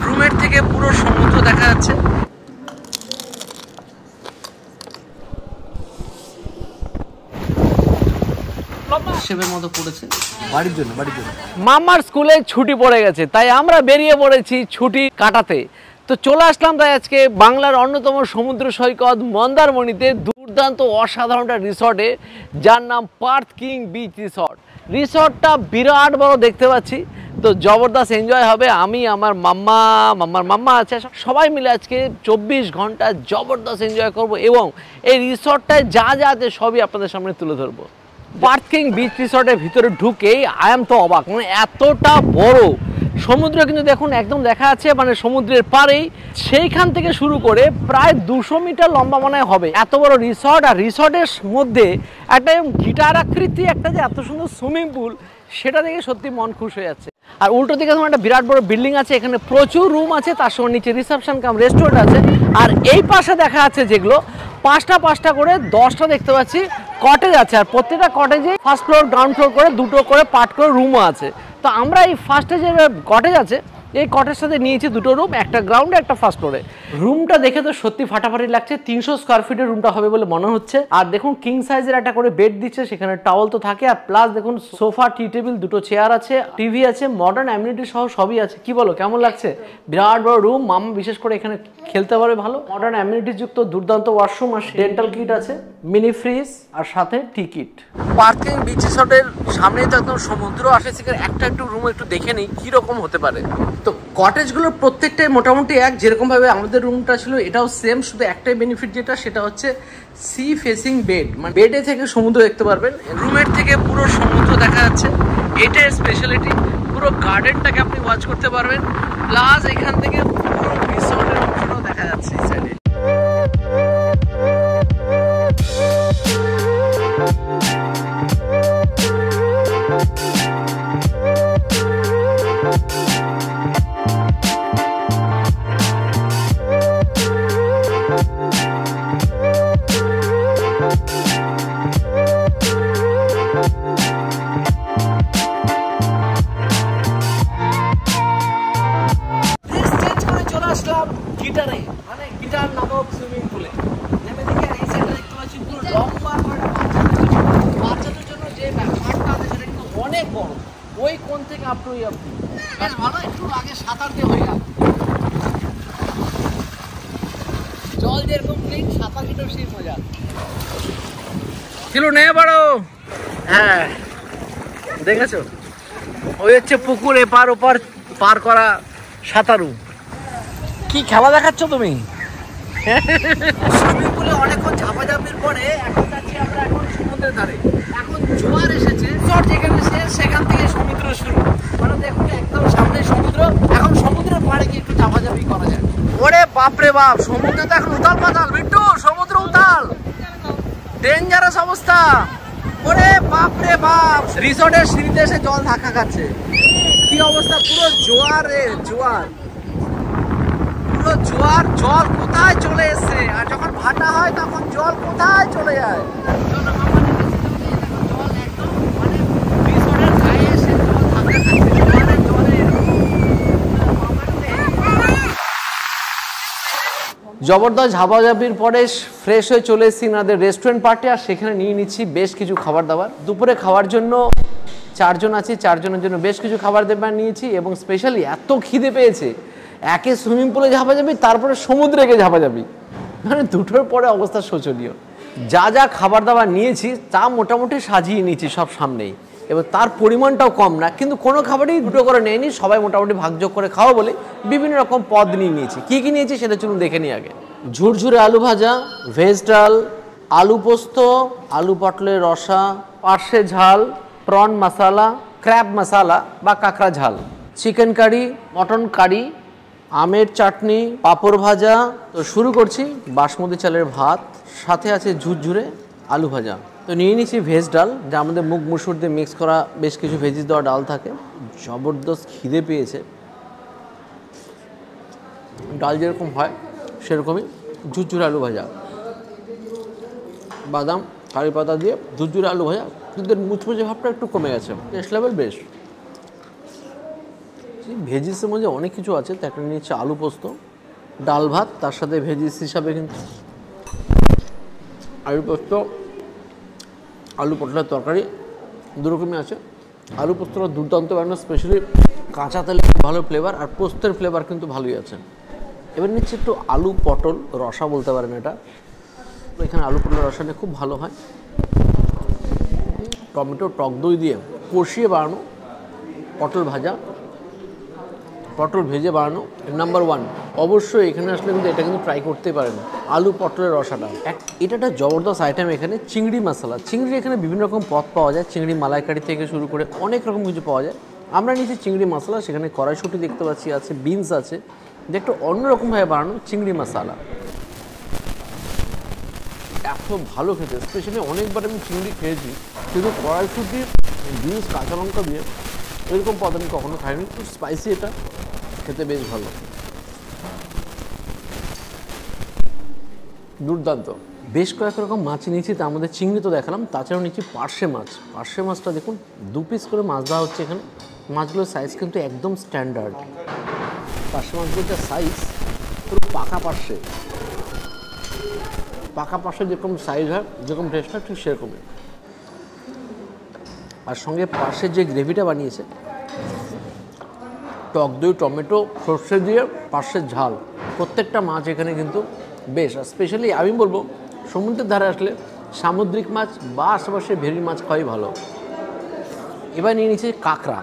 রুমের থেকে পুরো সমুদ্র দেখা যাচ্ছে। মামার স্কুলে ছুটি পড়ে গেছে, তাই আমরা বেরিয়ে পড়েছি ছুটি কাটাতে। তো চলে আসলাম তাই আজকে বাংলার অন্যতম সমুদ্র সৈকত মন্দারমণিতে দুর্দান্ত অসাধারণ একটা রিসর্টে, যার নাম পার্থ কিং বিচ রিসর্ট। রিসর্টটা বিরাট বড় দেখতে পাচ্ছি, তো জবরদস্ত এনজয় হবে। আমি আমার মাম্মা আছে, সবাই মিলে আজকে 24 ঘন্টা জবরদস্ত এনজয় করব এবং এই রিসর্টটায় যা যা আছে সবই আপনাদের সামনে তুলে ধরবো। পার্থ কিং বিচ রিসর্টের ভিতরে ঢুকেই আই এম তো অবাক, মানে এতটা বড় সমুদ্র কিন্তু দেখুন একদম দেখা যাচ্ছে, মানে সমুদ্রের পাড়েই সেইখান থেকে শুরু করে প্রায় 200 মিটার লম্বা মনে হবে এত বড় রিসর্ট। আর রিসর্টের মধ্যে একটা গিটার আকৃতি একটা যে এত সুন্দর সুইমিং পুল, সেটা দেখে সত্যি মন খুশ হয়ে যাচ্ছে। আর উল্টো দিকে তোমার একটা বিরাট বড় বিল্ডিং আছে, এখানে প্রচুর রুম আছে, তার সঙ্গে নিচে রিসেপশন কাম রেস্টুরেন্ট আছে। আর এই পাশে দেখা যাচ্ছে যেগুলো পাঁচটা করে 10টা দেখতে পাচ্ছি কটেজ আছে। আর প্রত্যেকটা কটেজে ফার্স্ট ফ্লোর গ্রাউন্ড ফ্লোর করে দুটো করে পার্ট করে রুমও আছে। তো আমরা এই ফার্স্টে যে কটেজ আছে এই কটের সাথে নিয়েছি দুটো রুম, একটা গ্রাউন্ডে একটা ফার্স্ট ফ্লোরে। রুমটা দেখে তো সত্যি ফাটাফাটি লাগছে, 300 স্কোয়ার ফিটের রুমটা হবে বলে মনে হচ্ছে। আর দেখুন কিং সাইজের একটা করে বেড দিচ্ছে, সেখানে টাওয়াল তো থাকে, আর প্লাস দেখুন সোফা, টি টেবিল, দুটো চেয়ার আছে, টিভি আছে, মডার্ন অ্যামিনিটি সহ সবই আছে। কি বলো, কেমন লাগছে? বিরাট বড় রুম, মামা বিশেষ করে এখানে খেলতে পারবে ভালো। মডার্ন অ্যামিনিটি যুক্ত দুর্দান্ত ওয়াশরুম, আর ডেন্টাল কিট আছে, মিনি ফ্রিজ, আর সাথে টিকিট। পার্থ কিং বিচ রিসর্টের সামনেই তো একদম সমুদ্র আসে, সেখানে একটা একটু রুম একটু দেখে নিই কি রকম হতে পারে। তো কটেজগুলোর প্রত্যেকটাই মোটামুটি এক, যেরকম ভাবে আমাদের রুমটা ছিল এটাও সেম, শুধু একটাই বেনিফিট যেটা, সেটা হচ্ছে সি ফেসিং বেড, মানে বেডে থেকে সমুদ্র দেখতে পারবেন। রুমের থেকে পুরো সমুদ্র দেখা যাচ্ছে, এটাই স্পেশালিটি। পুরো গার্ডেনটাকে আপনি ওয়াচ করতে পারবেন, প্লাস এখান থেকে পুরো রিসর্টের অংশটাও দেখা যাচ্ছে এই সাইডে। গিটারে মানে গিটার নামক সুইমিং পুলে নেমে দেখে এই সাইডে দেখতে পাচ্ছি পুরো লম্বা করে বাচ্চাদের জন্য যে ব্যাপারটা আছে সেটা কিন্তু অনেক বড়। ওই কোণ থেকে আপনি বেশ ভালো, একটু আগে সাঁতার দিয়ে হয়ে গেল। জল যেরকম ক্লিন, সাঁতার কেটেও সেই মজা ছিল নে বড়। হ্যাঁ দেখেছো, ওই হচ্ছে পুকুর এপার ওপার পার করা সাঁতারু। কি খেলা দেখাচ্ছ তুমি? সুইমিং পুলে অনেকক্ষণ ঝাপাঝাপির পরে এখন যাচ্ছি আমরা এখন সমুদ্রের ধারে। এখন জোয়ার এসেছে, রিসর্ট যেখানে শেষ সেখান থেকে সমুদ্র শুরু, মানে দেখুন একদম সামনে সমুদ্র। এখন সমুদ্রের পাড়ে গিয়ে একটু ঝাপাঝাপি করা যায়। ওরে বাপরে বাপ, সমুদ্র তো এখন উতাল পাতাল বিট্টু, সমুদ্র উতাল, ডেঞ্জারাস অবস্থা। ওরে বাপরে বাপ, রিসর্টের সিঁড়িতে এসে জল ধাক্কা খাচ্ছে, কি অবস্থা, পুরো জোয়ার রে জোয়ার, পুরো জোয়ার। জল কোথায় চলে এসছে, আর যখন ভাটা হয় তখন জল কোথায় চলে যায়। জবরদস্ত ঝাপাঝাপির পরে ফ্রেশ হয়ে চলে এসেছি আমাদের রেস্টুরেন্ট পার্টি, আর সেখানে নিয়ে নিচ্ছি বেশ কিছু খাবার দাবার। দুপুরে খাওয়ার জন্য 4 জন আছি, 4 জনের জন্য বেশ কিছু খাবার দাবার নিয়েছি। এবং স্পেশালি এত খিদে পেয়েছে, একে সুইমিং পুলে ঝাপাঝাপি, তারপরে সমুদ্রে গিয়ে ঝাপাঝাপি, মানে দুটোর পরে অবস্থা শোচনীয়। যা যা খাবার দাবার নিয়েছি তা মোটামুটি সাজিয়ে নিয়েছি সব সামনেই, এবার তার পরিমাণটাও কম না, কিন্তু কোনো খাবারই দুটো করে নেয়নি, সবাই মোটামুটি ভাগযোগ করে খাওয়া বলে বিভিন্ন রকম পদ নিয়ে নিয়েছি। কী কী নিয়েছি সেটা চলুন দেখে নিই আগে। ঝুরঝুরে আলু ভাজা, ভেজ ডাল, আলু পোস্ত, আলু পটলের রসা, পার্শে ঝাল, প্রন মশালা, ক্র্যাব মশালা বা কাঁকড়া ঝাল, চিকেন কারি, মটন কারি, আমের চাটনি, পাঁপড় ভাজা। তো শুরু করছি বাসমতি চালের ভাত, সাথে আছে ঝুরঝুরে আলু ভাজা। তো নিয়ে নিচ্ছি ভেজ ডাল, যা আমাদের মুগ মুসুর দিয়ে মিক্স করা বেশ কিছু ভেজিস দেওয়া ডাল থাকে। জবরদস্ত খিদে পেয়েছে, ডাল যেরকম হয় সেরকমই ঝুরঝুরে আলু ভাজা, বাদাম কারি পাতা দিয়ে ঝুরঝুরে আলু ভাজা, কিন্তু মুচমুচে ভাবটা একটু কমে গেছে, টেস্ট লেভেল বেশ। ভেজিসের মধ্যে অনেক কিছু আছে, তো একটা নিয়েছি আলু পোস্ত, ডাল ভাত, তার সাথে ভেজিস হিসাবে কিন্তু আলু পোস্ত, আলু পটলের তরকারি, দুরকমই আছে। আলু পোস্তটা দুর্দান্ত বানানো, স্পেশালি কাঁচা তেলে ভালো ফ্লেভার, আর পোস্তের ফ্লেভার কিন্তু ভালোই আছে। এবার নিচ্ছে একটু আলু পটল রসা বলতে পারেন এটা, এখানে আলু পটলের রসাটা খুব ভালো হয়। টমেটো টক দই দিয়ে কষিয়ে বানানো পটল ভাজা, পটল ভেজে বানানো নাম্বার 1। অবশ্যই এখানে আসলে কিন্তু এটা কিন্তু ট্রাই করতেই পারেন, আলু পটলের রসাটা। এটা একটা জবরদস্ত আইটেম। এখানে চিংড়ি মশলা, চিংড়ি এখানে বিভিন্ন রকম পদ পাওয়া যায়, চিংড়ি মালাইকারি থেকে শুরু করে অনেক রকম কিছু পাওয়া যায়। আমরা নিচে চিংড়ি মশলা, সেখানে কড়াইশুঁটি দেখতে পাচ্ছি আছে, বিনস আছে, যে একটু অন্যরকমভাবে বানানো চিংড়ি মশলা। এত ভালো খেতে, স্পেশালি অনেকবার আমি চিংড়ি খেয়েছি, কিন্তু কড়াইশুঁটি, বিনস, কাঁচা লঙ্কা দিয়ে এরকম পদ আমি কখনো খাইনি। একটু স্পাইসি, এটা খেতে বেশ ভালো, দুর্দান্ত। বেশ কয়েক রকম মাছ নিয়েছি, তার মধ্যে চিংড়ি তো দেখালাম, তাছাড়াও নিচ্ছি পার্শে মাছ। পার্শে মাছটা দেখুন 2 পিস করে মাছ দেওয়া হচ্ছে এখানে। মাছগুলোর সাইজ কিন্তু একদম স্ট্যান্ডার্ড। পার্শে মাছগুলোর যা সাইজ, পুরো পাকা পার্শে, পাকা পার্শে যেরকম সাইজ হয়, যেরকম টেস্ট হয়, ঠিক সেরকমই। আর সঙ্গে পার্শের যে গ্রেভিটা বানিয়েছে, টক দই, টমেটো, সর্ষে দিয়ে পার্শের ঝাল, প্রত্যেকটা মাছ এখানে কিন্তু বেশ। আর স্পেশালি আমি বলবো সমুদ্রের ধারে আসলে সামুদ্রিক মাছ বা আশেপাশে ভেরির মাছ খাওয়াই ভালো। এবার নিয়ে নিচ্ছি কাঁকড়া।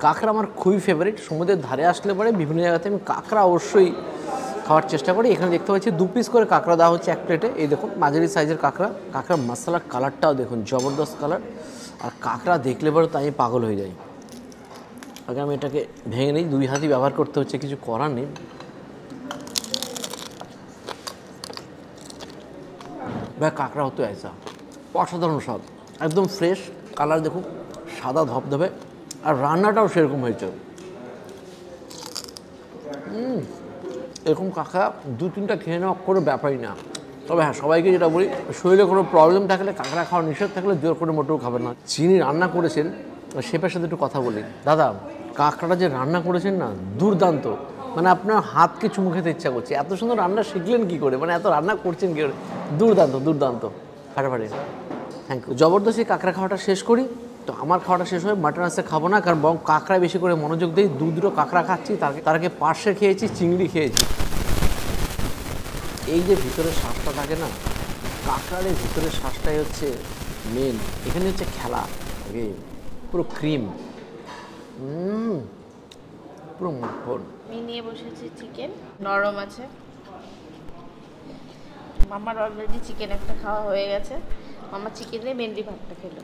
কাঁকড়া আমার খুবই ফেভারিট। সমুদ্রের ধারে আসলে পরে বিভিন্ন জায়গাতে আমি কাঁকড়া অবশ্যই খাওয়ার চেষ্টা করি। এখানে দেখতে পাচ্ছি 2 পিস করে কাঁকড়া দেওয়া হচ্ছে এক প্লেটে। এই দেখুন মাঝারি সাইজের কাঁকড়া। কাঁকড়ার মশলার কালারটাও দেখুন, জবরদস্ত কালার। আর কাঁকড়া দেখলে পরে তাই আমি পাগল হয়ে যাই। আগে আমি এটাকে ভেঙে নিই, 2 হাতই ব্যবহার করতে হচ্ছে, কিছু করার নেই। ভাই কাঁকড়া হতো ऐसा, অসাধারণ স্বাদ, একদম ফ্রেশ কালার দেখুন, সাদা ধবধবে, আর রান্নাটাও সেরকম হয়েছে। এরকম কাঁকড়া 2-3টা খেয়ে নেওয়া কোনো ব্যাপারই না। তবে হ্যাঁ, সবাইকে যেটা বলি, শরীরে কোনো প্রবলেম থাকলে, কাঁকড়া খাওয়া নিষেধ থাকলে জোর করে মোটেও খাবেন না। যিনি রান্না করেছেন শেফের সাথে একটু কথা বলি। দাদা, কাঁকড়াটা যে রান্না করেছেন না, দুর্দান্ত। মানে আপনার হাতকে চুমু খেতে ইচ্ছা করছে, এত সুন্দর রান্না শিখলেন কী করে, মানে এত রান্না করছেন কী করে, দুর্দান্ত দুর্দান্ত, ফাটাফাটি। Thank you. জবরদস্তি কাঁকড়া খাওয়াটা শেষ করি। তো আমার খাওয়াটা শেষ হয়, মাটন আজকে খাবো না, কারণ কাঁকড়ায় বেশি করে মনোযোগ দিই। 2 কাঁকড়া খাচ্ছি, তার আগে পার্শে খেয়েছি, চিংড়ি খেয়েছি। এই যে ভিতরের শ্বাসটা থাকে না, কাঁকড়ার এই ভিতরের শ্বাসটাই হচ্ছে মেন। এখানে হচ্ছে খেলা, পুরো ক্রিম, পুরো মাখন। আমি নিয়ে বসেছি চিকেন, নরম আছে। মামার অলরেডি চিকেন একটা খাওয়া হয়ে গেছে। মামা চিকেন দিয়ে মেনলি ভাতটা খেলো,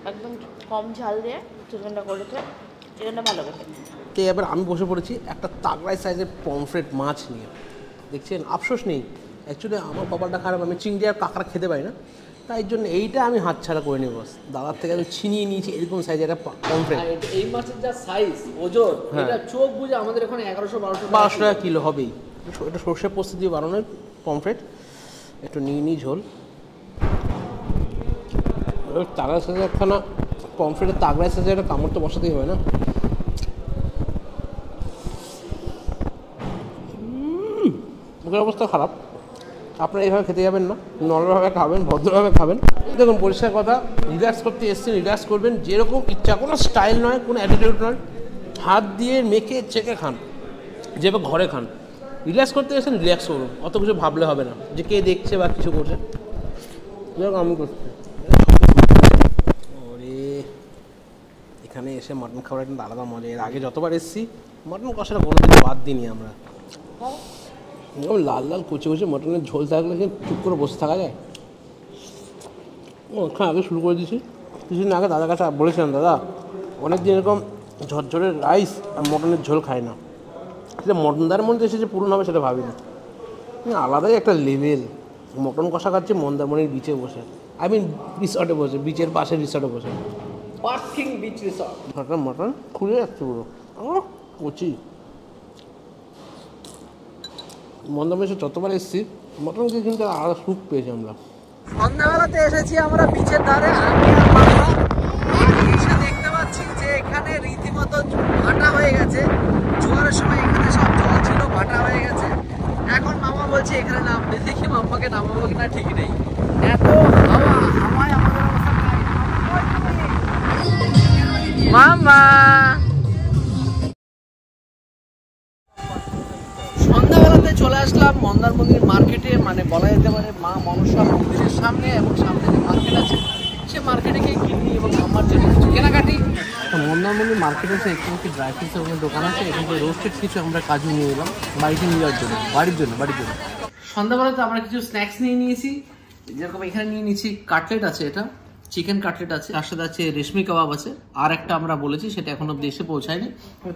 একদম কম ঝাল দিয়ে চিকেনটা করেছে। চিকেনটা ভালো খেতে। তো এবার আমি বসে পড়েছি একটা তাগড়াই সাইজের পমফ্রেট মাছ নিয়ে। দেখছেন, আফসোস নেই, অ্যাকচুয়ালি আমার কপালটা খারাপ, আমি চিংড়ি আর কাঁকড়া খেতে পারি না, তাই জন্য এইটা আমি হাতছাড়া করে নিই। বস দাদার থেকে আমি ছিনিয়ে নিয়েছি এরকম সাইজের একটা পমফ্রেট। এই মাছের যা সাইজ, ওজন, এটা চোখ বুঝে আমাদের এখানে 1100-1200 টাকা কিলো হবেই। এটা সর্ষে পোস্ত দিয়ে বানানোর পমফ্রেট। একটু নিয়ে নিই ঝোল। তাগড়া সাইজের একখানা পমফ্রেটের তাগড়া সাইজের একটা কামড় তো বসাতেই হবে না। মুখের অবস্থা খারাপ, আপনারা এইভাবে খেতে যাবেন না, নরমভাবে খাবেন, ভদ্রভাবে খাবেন। দেখুন, পরিষ্কার কথা, রিল্যাক্স করতে এসেছেন, রিল্যাক্স করবেন যেরকম ইচ্ছা, কোনো স্টাইল নয়, কোনো অ্যাটিটিউড নয়। হাত দিয়ে মেখে চেকে খান, যেভাবে ঘরে খান। রিল্যাক্স করতে এসেছেন, রিল্যাক্স করুন, অত কিছু ভাবলে হবে না যে কে দেখছে বা কিছু করছে। যেরকম আমি করছি। ওরে, এখানে এসে মটন খাওয়ার কিন্তু আলাদা মজা। এর আগে যতবার এসেছি মটন কষাটা কোনোদিন বাদ দিইনি আমরা। লাল লাল কুচি কুচি মটনের ঝোল থাকলে চুপ করে বসে থাকা যায়। ওখানে আগে শুরু করে দিয়েছি। কিছুদিন আগে দাদার কাছে বলেছিলাম, দাদা অনেক দিন এরকম ঝরঝরের রাইস আর মটনের ঝোল খায় না। সেটা মটনদার মধ্যে এসে পূরণ হবে সেটা ভাবিনি। আলাদাই একটা লেভেল। মটন কষা খাচ্ছে মন্দারমণির বিচে বসে, আই মিন রিসর্টে বসে, বিচের পাশে রিসর্টে বসে। Parking beach resort. মটন খুলে যাচ্ছে পুরো কচি। মন্দারমণি যতবার এসেছি মটনকে কিন্তু আলাদা সুখ পেয়েছি আমরা। সন্ধ্যাবেলাতে এসেছি আমরা বিচের ধারে, আমি আর মামা। এসে দেখতে পাচ্ছি যে এখানে রীতিমতো ভাটা হয়ে গেছে, জোয়ারের সময় এখানে সব জল ছিল, ভাটা হয়ে গেছে। এখন মামা বলছে এখানে নামবে, দেখি মাম্মাকে নামাবো কিনা ঠিক নেই, এত হাওয়া, হাওয়ায় আমাদের অবস্থা নাই। মামা সন্ধ্যাবেলাতে চলে আসলাম মন্দারমণির মার্কেটে, মানে বলা যেতে পারে মা মনসা মন্দিরের সামনে, এবং সামনে যে মার্কেট আছে সে মার্কেটে গিয়ে কিনি এবং আমার জন্য কিছু কেনাকাটি। মন্দারমণির মার্কেট আছে, এখানে একটি ড্রাই ফ্রুটসের কোনো দোকান আছে, এখানে রোস্টেড কিছু আমরা কাজু নিয়ে এলাম বাড়িতে নিয়ে যাওয়ার জন্য, বাড়ির জন্য। সন্ধ্যাবেলাতে আমরা কিছু স্ন্যাক্স নিয়ে নিয়েছি, যেরকম এখানে নিয়ে নিয়েছি কাটলেট আছে, এটা চিকেন কাটলেট আছে, তার সাথে আছে রেশমি কাবাব আছে, আর একটা আমরা বলেছি সেটা এখনো দেশে পৌঁছায়নি।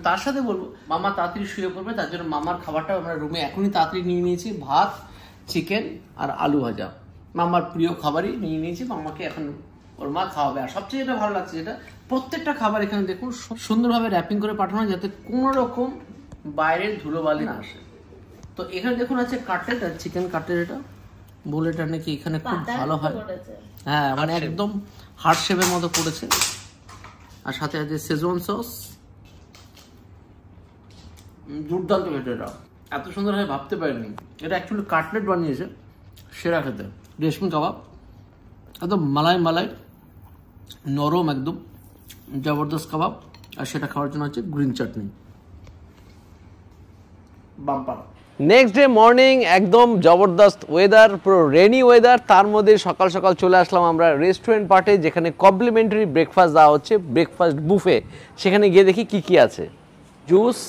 তার সাথে বলবো মামা তাড়াতাড়ি শুয়ে পড়বে, তার জন্য মামার খাবারটা আমরা রুমে এখনই তাড়াতাড়ি নিয়ে নিয়েছি, ভাত, চিকেন আর আলু ভাজা, মামার প্রিয় খাবারই নিয়ে নিয়েছি। মামাকে এখন ওর মা খাওয়াবে। আর সবচেয়ে যেটা ভালো লাগছে, যেটা প্রত্যেকটা খাবার এখানে দেখুন সুন্দরভাবে র্যাপিং করে পাঠানো, যাতে কোনো রকম বাইরের ধুলোবালি না আসে। তো এখানে দেখুন আছে কাটলেট আর চিকেন কাটলেট, এটা বলে এটা নাকি এখানে খুব ভালো হয়, হ্যাঁ মানে একদম হার্ট শেপের মতো করেছে। আর সাথে আছে সেজওয়ান সস, দুর্দান্ত খেতে, এটা এত সুন্দর হয় ভাবতে পারিনি। এটা অ্যাকচুয়ালি কাটলেট বানিয়েছে, সেরা খেতে। রেশমি কাবাব একদম মালাই মালাই নরম, একদম জবরদস্ত কাবাব। আর সেটা খাওয়ার জন্য হচ্ছে গ্রিন চাটনি, বাম্পার। নেক্সট ডে মর্নিং, একদম জবরদস্ত ওয়েদার, পুরো রেনি ওয়েদার, তার মধ্যে সকাল সকাল চলে আসলাম আমরা রেস্টুরেন্ট পার্টে, যেখানে কমপ্লিমেন্টারি ব্রেকফাস্ট দেওয়া হচ্ছে, ব্রেকফাস্ট বুফে। সেখানে গিয়ে দেখি কি কি আছে, জুস,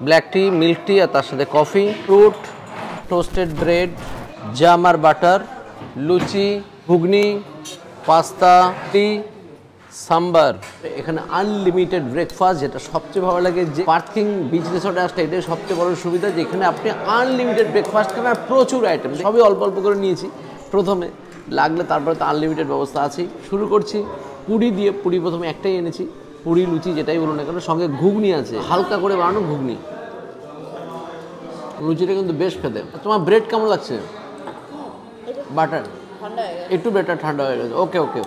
ব্ল্যাক টি, মিল্ক টি, আর তার সাথে কফি, ফ্রুট, টোস্টেড ব্রেড, জাম আর বাটার, লুচি, ঘুগনি, পাস্তা, টি, সাম্বার। এখানে আনলিমিটেড ব্রেকফাস্ট, যেটা সবচেয়ে ভালো লাগে যে পার্কিং বিচ রিসোর্টে আসলে এটাই সবচেয়ে বড় সুবিধা, যেখানে আপনি আনলিমিটেড ব্রেকফাস্ট খান, আর প্রচুর আইটেম, সবই অল্প অল্প করে নিয়েছি প্রথমে, লাগলে তারপরে তো আনলিমিটেড ব্যবস্থা আছেই। শুরু করছি পুরি দিয়ে, পুরি প্রথমে একটাই এনেছি, পুরি লুচি যেটাই বলুন না কেন, সঙ্গে ঘুগনি আছে, হালকা করে বানানো ঘুগনি, লুচিটা কিন্তু বেশ খেতে। তোমার ব্রেড কেমন লাগছে? বাটার একটু বেটার ঠান্ডা হয়ে গেছে, ওকে ওকে।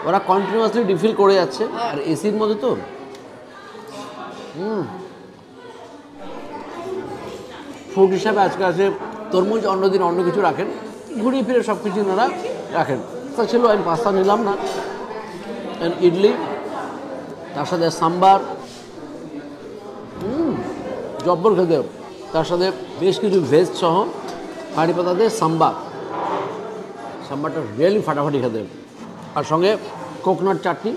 ওরা কন্টিনিউয়াসলি রিফিল করে যাচ্ছে, আর এসির মধ্যে তো ফুড হিসাবে আজকে আছে তরমুজ, অন্যদিন অন্য কিছু রাখেন, ঘুরিয়ে ফিরে সব কিছু ওনারা রাখেন। তা ছিল, আমি পাস্তা নিলাম না, ইডলি, তার সাথে সাম্বার, জব্বর খেতে, তার সাথে বেশ কিছু ভেজ সহ কারি পাতা দিয়ে সাম্বার, সাম্বারটা রিয়েলি ফাটাফাটি খেতে, আর সঙ্গে কোকোনাট চাটনি।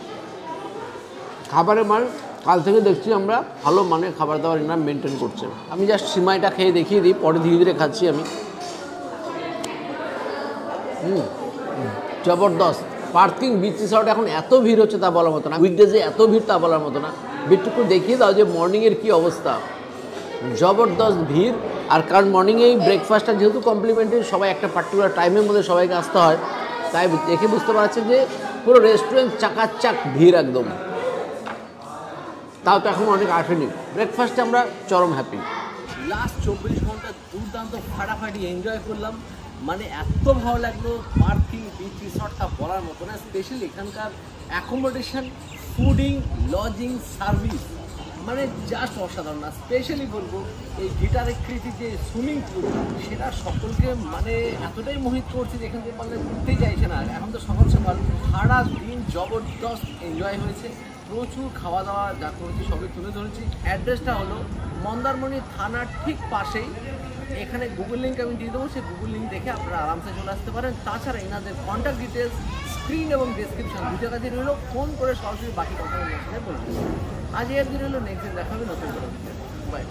খাবারের মান কাল থেকে দেখছি আমরা ভালো মানের খাবার দাবার এনারা মেনটেন করছে। আমি জাস্ট সিমাইটা খেয়ে দেখিয়ে দিই, পরে ধীরে ধীরে খাচ্ছি আমি। জবরদস্ত। পার্কিং বিচ রিসর্ট এখন এত ভিড় হচ্ছে তা বলার মতো না, উইকডেজে এত ভিড় তা বলার মতো না। ভিড়টুকু দেখিয়ে দাও যে মর্নিংয়ের কী অবস্থা, জবরদস্ত ভিড়। আর কারণ মর্নিংয়ে এই ব্রেকফাস্টটা যেহেতু কমপ্লিমেন্টারি, সবাই একটা পার্টিকুলার টাইমের মধ্যে সবাইকে আসতে হয়, তাই দেখে বুঝতে পারছে যে পুরো রেস্টুরেন্ট চাকাচাক ভিড় একদম। তাও তো এখন অনেক আসেনি। ব্রেকফাস্টে আমরা চরম হ্যাপি। লাস্ট 24 ঘন্টা দুর্দান্ত ফাটাফাটি এনজয় করলাম, মানে এত ভালো লাগলো। পার্কিং বিচ রিসর্টটা বলার মতো না, স্পেশালি এখানকার অ্যাকোমোডেশন, ফুডিং, লজিং, সার্ভিস মানে জাস্ট অসাধারণ। না স্পেশালি বলবো এই গিটার কৃতি যে সুইমিং পুল, সেটা সকলকে মানে এতটাই মোহিত করছে যে এখান থেকে পারলে ঘুরতেই চাইছে না। এখন তো সকাল সকাল সারা দিন জবরদস্ত এনজয় হয়েছে, প্রচুর খাওয়া দাওয়া যা করেছি সবই তুলে ধরেছি। অ্যাড্রেসটা হলো মন্দারমণি থানার ঠিক পাশেই। এখানে গুগল লিঙ্ক আমি দিয়ে দেবো, সেই গুগল লিঙ্ক দেখে আপনারা আরামসে চলে আসতে পারেন। তাছাড়া এনাদের কন্ট্যাক্ট ডিটেলস স্ক্রিন এবং ডেসক্রিপশন দুটো কাজে রইল, ফোন করে সরাসরি বাকি কথা বলবেন। আজ এর দিন হলো, নেক্সট দিন দেখা হবে নতুন করে। বাই।